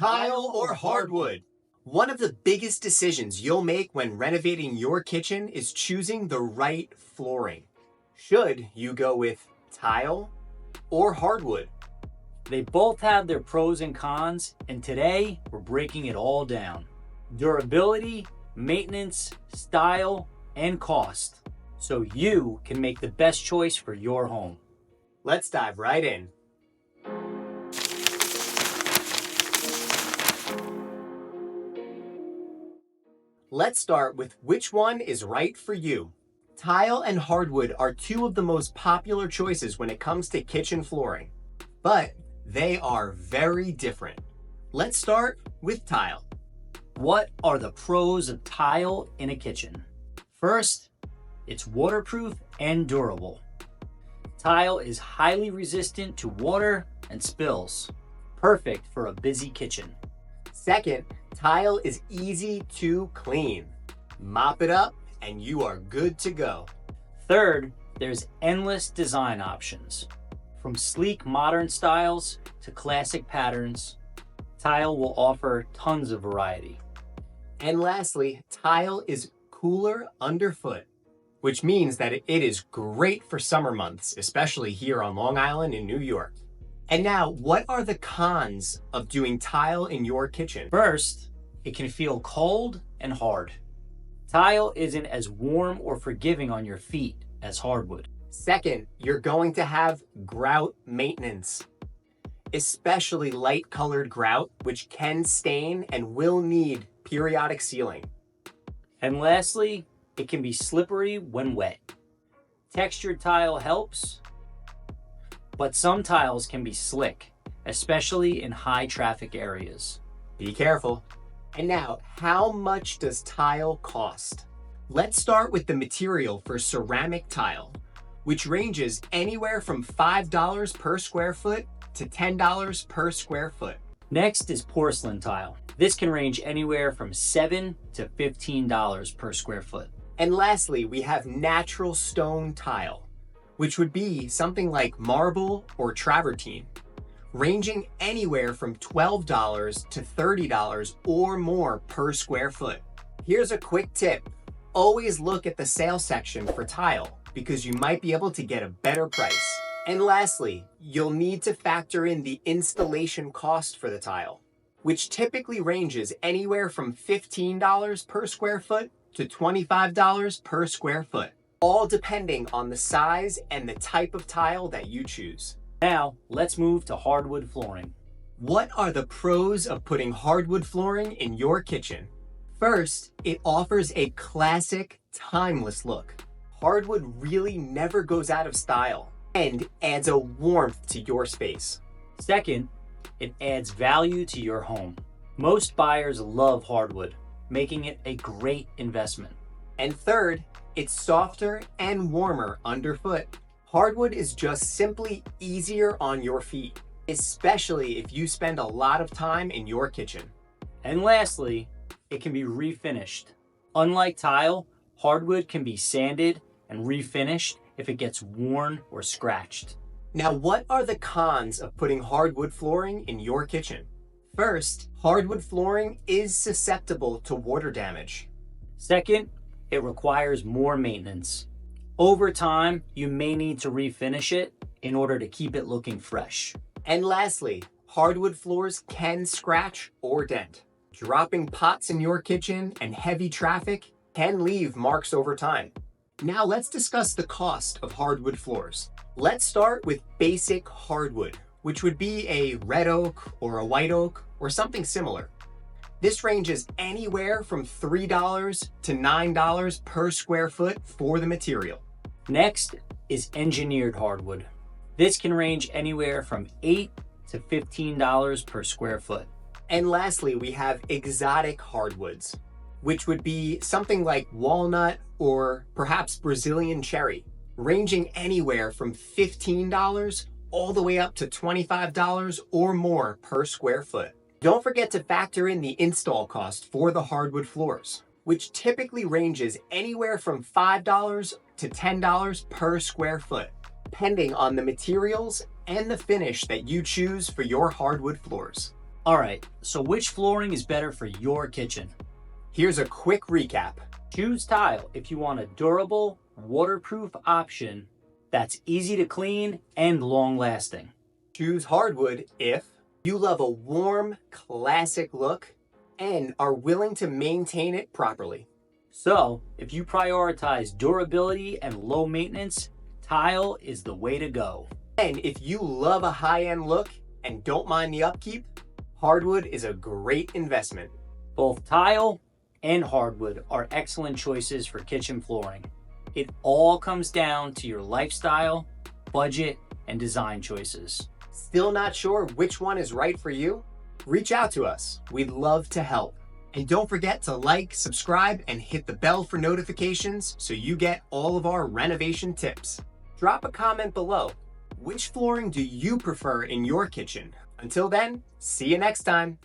Tile or hardwood? One of the biggest decisions you'll make when renovating your kitchen is choosing the right flooring. Should you go with tile or hardwood? They both have their pros and cons, and today we're breaking it all down. Durability, maintenance, style, and cost, so you can make the best choice for your home. Let's dive right in. Let's start with which one is right for you. Tile and hardwood are two of the most popular choices when it comes to kitchen flooring, but they are very different. Let's start with tile. What are the pros of tile in a kitchen? First, it's waterproof and durable. Tile is highly resistant to water and spills, perfect for a busy kitchen. Second, tile is easy to clean. Mop it up and you are good to go. Third, there's endless design options. From sleek modern styles to classic patterns, tile will offer tons of variety. And lastly, tile is cooler underfoot, which means that it is great for summer months, especially here on Long Island in New York. And now, what are the cons of doing tile in your kitchen? First, it can feel cold and hard. Tile isn't as warm or forgiving on your feet as hardwood. Second, you're going to have grout maintenance, especially light colored grout, which can stain and will need periodic sealing. And lastly, it can be slippery when wet. Textured tile helps, but some tiles can be slick, especially in high traffic areas. Be careful. And now, how much does tile cost? Let's start with the material for ceramic tile, which ranges anywhere from $5 per square foot to $10 per square foot. Next is porcelain tile. This can range anywhere from $7 to $15 per square foot. And lastly, we have natural stone tile, which would be something like marble or travertine, ranging anywhere from $12 to $30 or more per square foot. Here's a quick tip. Always look at the sales section for tile because you might be able to get a better price. And lastly, you'll need to factor in the installation cost for the tile, which typically ranges anywhere from $15 per square foot to $25 per square foot, all depending on the size and the type of tile that you choose. Now, let's move to hardwood flooring. What are the pros of putting hardwood flooring in your kitchen? First, it offers a classic, timeless look. Hardwood really never goes out of style and adds a warmth to your space. Second, it adds value to your home. Most buyers love hardwood, making it a great investment. And third, it's softer and warmer underfoot. Hardwood is just simply easier on your feet, especially if you spend a lot of time in your kitchen. And lastly, it can be refinished. Unlike tile, hardwood can be sanded and refinished if it gets worn or scratched. Now, what are the cons of putting hardwood flooring in your kitchen? First, hardwood flooring is susceptible to water damage. Second, it requires more maintenance. Over time, you may need to refinish it in order to keep it looking fresh. And lastly, hardwood floors can scratch or dent. Dropping pots in your kitchen and heavy traffic can leave marks over time. Now let's discuss the cost of hardwood floors. Let's start with basic hardwood, which would be a red oak or a white oak or something similar. This ranges anywhere from $3 to $9 per square foot for the material. Next is engineered hardwood. This can range anywhere from $8 to $15 per square foot. And lastly, we have exotic hardwoods, which would be something like walnut or perhaps Brazilian cherry, ranging anywhere from $15 all the way up to $25 or more per square foot. Don't forget to factor in the install cost for the hardwood floors, which typically ranges anywhere from $5 to $10 per square foot, depending on the materials and the finish that you choose for your hardwood floors. Alright, so which flooring is better for your kitchen? Here's a quick recap. Choose tile if you want a durable, waterproof option that's easy to clean and long lasting. Choose hardwood if you love a warm, classic look and are willing to maintain it properly. So, if you prioritize durability and low maintenance, tile is the way to go. And if you love a high-end look and don't mind the upkeep, hardwood is a great investment. Both tile and hardwood are excellent choices for kitchen flooring. It all comes down to your lifestyle, budget, and design choices. Still not sure which one is right for you? Reach out to us. We'd love to help. And don't forget to like, subscribe, and hit the bell for notifications so you get all of our renovation tips. Drop a comment below. Which flooring do you prefer in your kitchen? Until then, see you next time.